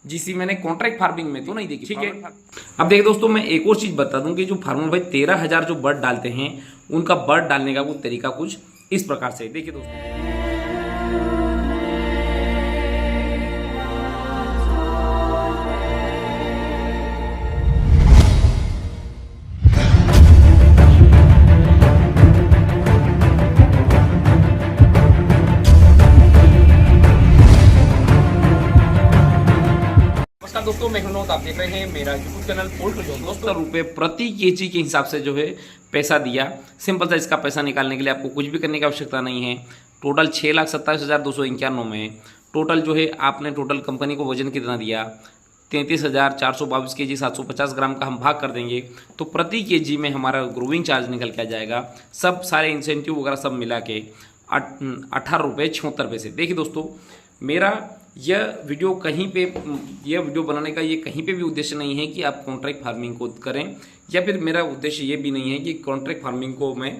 GC मैंने contract farming में तो नहीं देखी, ठीक है। अब देखिए दोस्तों, मैं एक और चीज बता दूं कि जो फार्मर भाई 13,000 जो बर्ड डालते हैं, उनका बर्ड डालने का वो तरीका कुछ इस प्रकार से। देखिए दोस्तों, दोस्तों मैं विनोद, आप देख रहे हैं मेरा यूट्यूब चैनल पोल्ट्री जॉब। दोस्तों रुपए प्रति केजी के हिसाब से जो है पैसा दिया। सिंपल सा इसका पैसा निकालने के लिए आपको कुछ भी करने की आवश्यकता नहीं है। टोटल 6,27,291 में टोटल जो है आपने टोटल कंपनी को वजन कितना दिया, 33,422 केजी 750 ग्राम का हम भाग कर देंगे तो प्रति केजी में हमारा ग्रोविंग चार्ज निकल के आ जाएगा। सब सारे इंसेंटिव वगैरह सब मिला के 18 रुपये 76 पैसे। देखिए दोस्तों, मेरा यह वीडियो बनाने का ये कहीं पे भी उद्देश्य नहीं है कि आप कॉन्ट्रैक्ट फार्मिंग को करें, या फिर मेरा उद्देश्य ये भी नहीं है कि कॉन्ट्रैक्ट फार्मिंग को मैं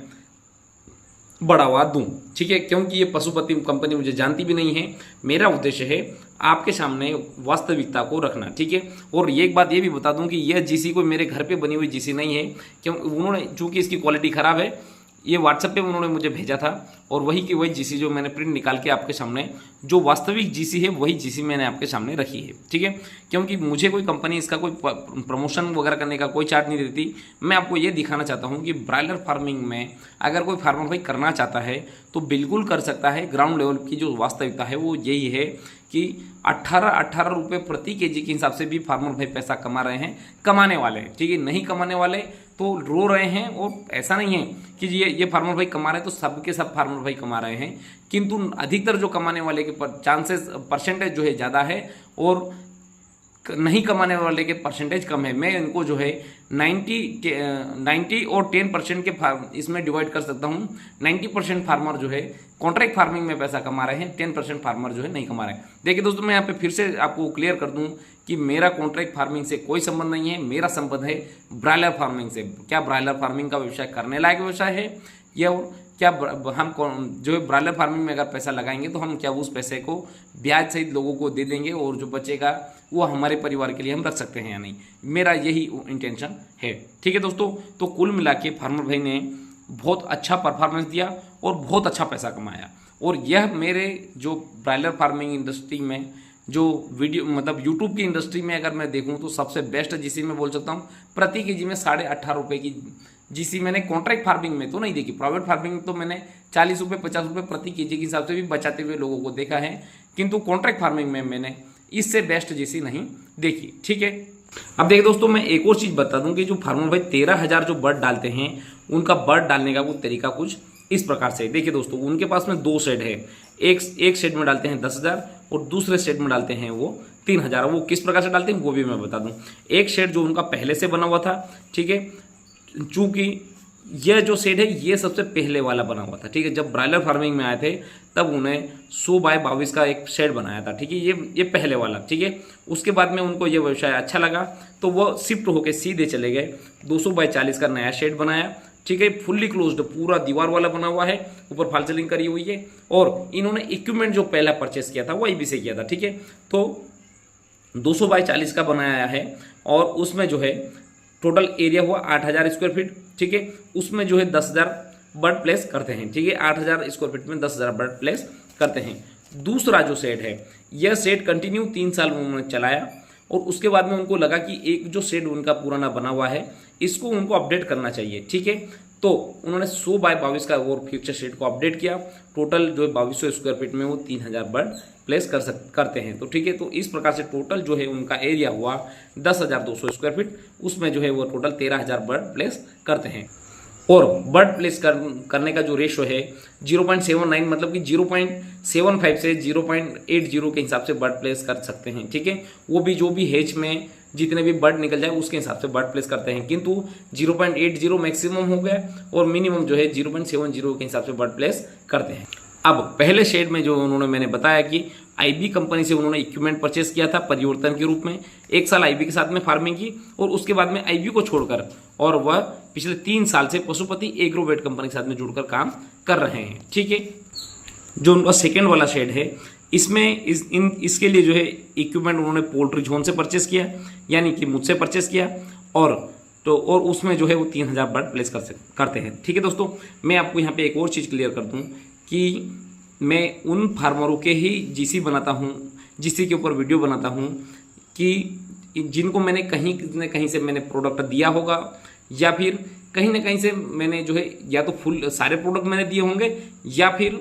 बढ़ावा दूं, ठीक है, क्योंकि ये पशुपति कंपनी मुझे जानती भी नहीं है। मेरा उद्देश्य है आपके सामने वास्तविकता को रखना, ठीक है। और एक बात ये भी बता दूं कि यह जीसी कोई मेरे घर पे बनी हुई जीसी नहीं है, क्योंकि उन्होंने चूंकि इसकी क्वालिटी ख़राब है, ये व्हाट्सएप पे उन्होंने मुझे भेजा था और वही की वही जीसी जो मैंने प्रिंट निकाल के आपके सामने, जो वास्तविक जीसी है वही जीसी मैंने आपके सामने रखी है, ठीक है। क्योंकि मुझे कोई कंपनी इसका कोई प्रमोशन वगैरह करने का कोई चार्ज नहीं देती। मैं आपको ये दिखाना चाहता हूँ कि ब्रायलर फार्मिंग में अगर कोई फार्मर भाई करना चाहता है तो बिल्कुल कर सकता है। ग्राउंड लेवल की जो वास्तविकता है वो यही है कि 18 रुपये प्रति केजी के हिसाब से भी फार्मर भाई पैसा कमा रहे हैं, कमाने वाले, ठीक है। नहीं कमाने वाले तो रो रहे हैं, और ऐसा नहीं है कि ये फार्मर भाई कमा रहे हैं तो सबके सब फार्मर भाई कमा रहे हैं, किंतु अधिकतर जो कमाने वाले के परसेंटेज जो है ज़्यादा है और नहीं कमाने वाले के परसेंटेज कम है। मैं इनको जो है 90 और 10% के इसमें डिवाइड कर सकता हूँ। 90% फार्मर जो है कॉन्ट्रैक्ट फार्मिंग में पैसा कमा रहे हैं, 10% फार्मर जो है नहीं कमा रहे हैं। देखिए दोस्तों, मैं यहाँ पे फिर से आपको क्लियर कर दूँ कि मेरा कॉन्ट्रैक्ट फार्मिंग से कोई संबंध नहीं है। मेरा संबंध है ब्रायलर फार्मिंग से। क्या ब्रायलर फार्मिंग का व्यवसाय करने लायक व्यवसाय है, या क्या हम जो है ब्रायलर फार्मिंग में अगर पैसा लगाएंगे तो हम क्या उस पैसे को ब्याज सहित लोगों को दे देंगे और जो बचेगा वो हमारे परिवार के लिए हम रख सकते हैं या नहीं। मेरा यही इंटेंशन है, ठीक है दोस्तों। तो कुल मिला के फार्मर भाई ने बहुत अच्छा परफॉर्मेंस दिया और बहुत अच्छा पैसा कमाया। और यह मेरे जो ब्रायलर फार्मिंग इंडस्ट्री में जो वीडियो मतलब यूट्यूब की इंडस्ट्री में अगर मैं देखूं तो सबसे बेस्ट जीसी में बोल सकता हूं। प्रति केजी में 18.5 रुपये की जीसी मैंने कॉन्ट्रैक्ट फार्मिंग में तो नहीं देखी। प्राइवेट फार्मिंग तो मैंने 40 रुपये 50 रुपये प्रति केजी के हिसाब से भी बचाते हुए लोगों को देखा है, किंतु कॉन्ट्रैक्ट फार्मिंग में मैंने इससे बेस्ट जीसी नहीं देखी, ठीक है। अब देखिए दोस्तों, मैं एक और चीज़ बता दूं कि जो फार्मर भाई 13,000 जो बर्ड डालते हैं, उनका बर्ड डालने का वो तरीका कुछ इस प्रकार से। देखिए दोस्तों, उनके पास में 2 शेड है। एक शेड में डालते हैं 10,000 और दूसरे शेड में डालते हैं वो 3,000। वो किस प्रकार से डालते हैं वो भी मैं बता दूं। एक शेड जो उनका पहले से बना हुआ था, ठीक है, चूंकि यह जो शेड है ये सबसे पहले वाला बना हुआ था, ठीक है। जब ब्रायलर फार्मिंग में आए थे तब उन्हें 100 बाय 22 का एक शेड बनाया था, ठीक है। ये पहले वाला, ठीक है। उसके बाद में उनको ये व्यवसाय अच्छा लगा तो वो शिफ्ट होकर सीधे चले गए 200 बाय 40 का नया शेड बनाया, ठीक है। फुल्ली क्लोज्ड पूरा दीवार वाला बना हुआ है, ऊपर फॉल सीलिंग करी हुई है। और इन्होंने इक्विपमेंट जो पहला परचेस किया था वो IB से किया था, ठीक है। तो 200 बाय 40 का बनाया है और उसमें जो है टोटल एरिया हुआ 8,000 स्क्वायर फीट, ठीक है। उसमें जो है 10,000 बर्ड प्लेस करते हैं, ठीक है। 8,000 स्क्वायर फीट में 10,000 बर्ड प्लेस करते हैं। दूसरा जो सेट है, यह सेट कंटिन्यू 3 साल उन्होंने चलाया और उसके बाद में उनको लगा कि एक जो शेड उनका पुराना बना हुआ है इसको उनको अपडेट करना चाहिए, ठीक है। तो उन्होंने 100 बाय 22 का और फ्यूचर शेड को अपडेट किया। टोटल जो 2200 स्क्वायर फीट में वो 3,000 बर्ड प्लेस करते हैं, तो ठीक है। तो इस प्रकार से टोटल जो है उनका एरिया हुआ 10,200 स्क्वायर फीट। उसमें जो है वो टोटल 13,000 बर्ड प्लेस करते हैं। और बर्ड प्लेस करने का जो रेशो है 0.79, मतलब कि 0.75 से 0.80 के हिसाब से बर्ड प्लेस कर सकते हैं, ठीक है। वो भी जो भी हेज में जितने भी बर्ड निकल जाए उसके हिसाब से बर्ड प्लेस करते हैं, किंतु 0.80 मैक्सिमम हो गया और मिनिमम जो है 0.70 के हिसाब से बर्ड प्लेस करते हैं। अब पहले शेड में जो उन्होंने मैंने बताया कि IB कंपनी से उन्होंने इक्विपमेंट परचेस किया था परिवर्तन के रूप में। 1 साल IB के साथ में फार्मिंग की और उसके बाद में IB को छोड़कर और वह पिछले 3 साल से पशुपति एग्रोवेट कंपनी के साथ में जुड़कर काम कर रहे हैं, ठीक है। जो उनका सेकेंड वाला शेड है इसमें इसके लिए जो है इक्विपमेंट उन्होंने पोल्ट्री जोन से परचेस किया, यानी कि मुझसे परचेस किया, और उसमें जो है वो 3000 बर्ड प्लेस करते हैं। ठीक है दोस्तों, मैं आपको यहाँ पे एक और चीज़ क्लियर कर दूँ कि मैं उन फार्मरों के ही जीसी बनाता हूँ, जीसी के ऊपर वीडियो बनाता हूँ कि जिनको मैंने कहीं न कहीं से मैंने प्रोडक्ट दिया होगा, या फिर कहीं ना कहीं से मैंने जो है या तो फुल सारे प्रोडक्ट मैंने दिए होंगे, या फिर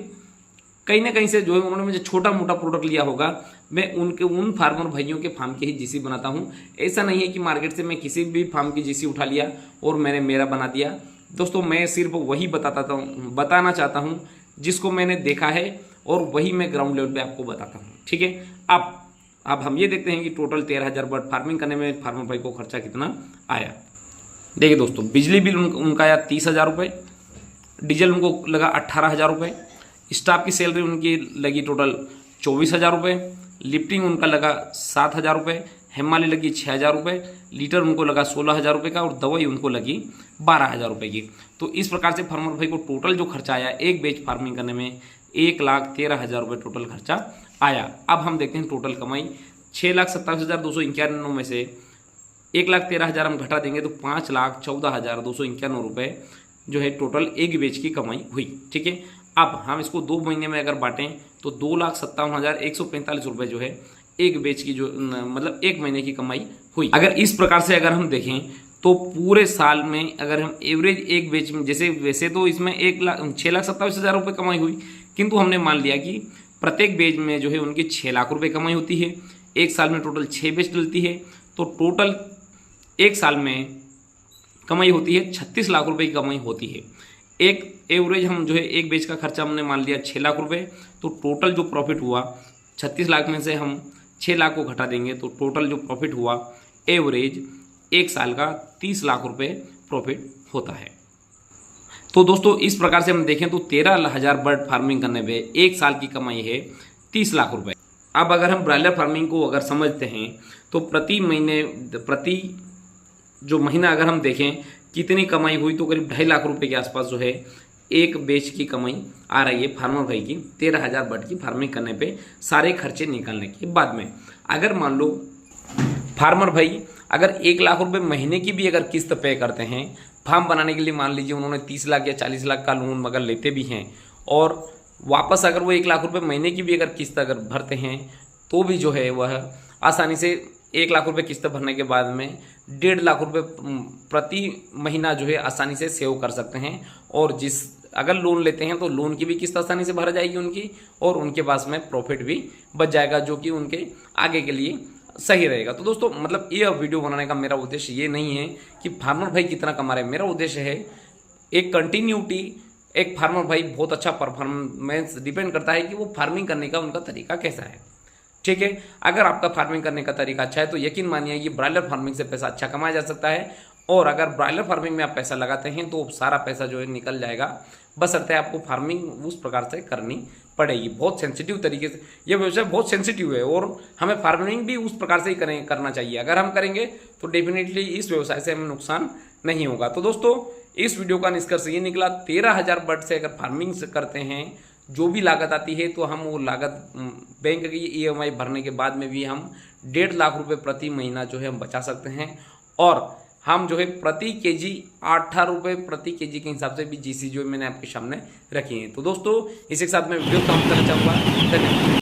कहीं ना कहीं से जो है उन्होंने मुझे छोटा मोटा प्रोडक्ट लिया होगा। मैं उन फार्मर भाइयों के फार्म के ही जीसी बनाता हूँ। ऐसा नहीं है कि मार्केट से मैं किसी भी फार्म की जीसी उठा लिया और मैंने मेरा बना दिया। दोस्तों, मैं सिर्फ वही बताना चाहता हूँ जिसको मैंने देखा है, और वही मैं ग्राउंड लेवल पे आपको बताता हूँ। ठीक है, अब हम ये देखते हैं कि टोटल 13,000 बर्ड फार्मिंग करने में फार्मर भाई को खर्चा कितना आया। देखिए दोस्तों, बिजली बिल उनका आया 30,000 रुपये, डीजल उनको लगा 18,000 रुपये, स्टाफ की सैलरी उनकी लगी टोटल 24,000 रुपये, लिफ्टिंग उनका लगा 7,000 रुपये, हेमाली लगी 6,000 रुपये, लीटर उनको लगा 16,000 रुपये का, और दवाई उनको लगी 12,000 रुपये की। तो इस प्रकार से फार्मर भाई को टोटल जो खर्चा आया एक बैच फार्मिंग करने में 1,13,000 रुपये टोटल खर्चा आया। अब हम देखते हैं टोटल कमाई 6,27,291 में से 1,13,000 हम घटा देंगे तो 5,14,291 रुपये जो है टोटल एक बैच की कमाई हुई। ठीक है, अब हम इसको 2 महीने में अगर बांटें तो 2,57,145 रुपये जो है एक बैच की जो मतलब एक महीने की कमाई हुई। अगर इस प्रकार से अगर हम देखें तो पूरे साल में अगर हम एवरेज एक बैच में, जैसे वैसे तो इसमें 6,27,000 रुपये कमाई हुई, किंतु हमने मान लिया कि प्रत्येक बैच में जो है उनकी 6 लाख रुपये कमाई होती है। एक साल में टोटल 6 बैच डलती है, तो टोटल एक साल में कमाई होती है 36 लाख रुपए की कमाई होती है। एक एवरेज हम जो है एक बैच का खर्चा हमने मान लिया 6 लाख रुपए, तो टोटल जो प्रॉफिट हुआ 36 लाख में से हम 6 लाख को घटा देंगे तो टोटल जो प्रॉफिट हुआ एवरेज एक साल का 30 लाख रुपए प्रॉफिट होता है। तो दोस्तों, इस प्रकार से हम देखें तो 13,000 बर्ड फार्मिंग करने पे एक साल की कमाई है 30 लाख रुपए। अब अगर हम ब्रायलर फार्मिंग को अगर समझते हैं तो प्रति जो महीना अगर हम देखें कितनी कमाई हुई तो करीब 2.5 लाख रुपए के आसपास जो है एक बैच की कमाई आ रही है फार्मर भाई की 13,000 बर्ड की फार्मिंग करने पे सारे खर्चे निकालने के बाद में। अगर मान लो फार्मर भाई अगर 1 लाख रुपए महीने की भी अगर किस्त पे करते हैं फार्म बनाने के लिए, मान लीजिए उन्होंने 30 लाख या 40 लाख का लोन अगर लेते भी हैं और वापस अगर वो 1 लाख रुपए महीने की भी अगर किस्त अगर भरते हैं तो भी जो है वह आसानी से 1 लाख रुपए किस्त भरने के बाद में 1.5 लाख रुपए प्रति महीना जो है आसानी से सेव कर सकते हैं। और अगर लोन लेते हैं तो लोन की भी किस्त आसानी से भर जाएगी उनकी, और उनके पास में प्रॉफिट भी बच जाएगा जो कि उनके आगे के लिए सही रहेगा। तो दोस्तों, मतलब ये वीडियो बनाने का मेरा उद्देश्य ये नहीं है कि फार्मर भाई कितना कमा रहे हैं। मेरा उद्देश्य है एक कंटिन्यूटी, एक फार्मर भाई बहुत अच्छा परफॉर्मेंस डिपेंड करता है कि वो फार्मिंग करने का उनका तरीका कैसा है। ठीक है, अगर आपका फार्मिंग करने का तरीका अच्छा है तो यकीन मानिए कि ब्रायलर फार्मिंग से पैसा अच्छा कमाया जा सकता है। और अगर ब्रायलर फार्मिंग में आप पैसा लगाते हैं तो सारा पैसा जो है निकल जाएगा, बशर्ते आपको फार्मिंग उस प्रकार से करनी पड़ेगी। बहुत सेंसिटिव तरीके से ये व्यवसाय बहुत सेंसिटिव है और हमें फार्मिंग भी उस प्रकार से ही करना चाहिए। अगर हम करेंगे तो डेफिनेटली इस व्यवसाय से हमें नुकसान नहीं होगा। तो दोस्तों, इस वीडियो का निष्कर्ष ये निकला 13,000 बर्ड से अगर फार्मिंग से करते हैं जो भी लागत आती है तो हम वो लागत बैंक की EMI भरने के बाद में भी हम 1.5 लाख रुपए प्रति महीना जो है हम बचा सकते हैं। और हम जो है प्रति केजी 18 रुपये प्रति केजी के हिसाब से भी GC जो मैंने आपके सामने रखी है। तो दोस्तों, इसी के साथ मैं वीडियो समाप्त करना चाहूँगा। धन्यवाद।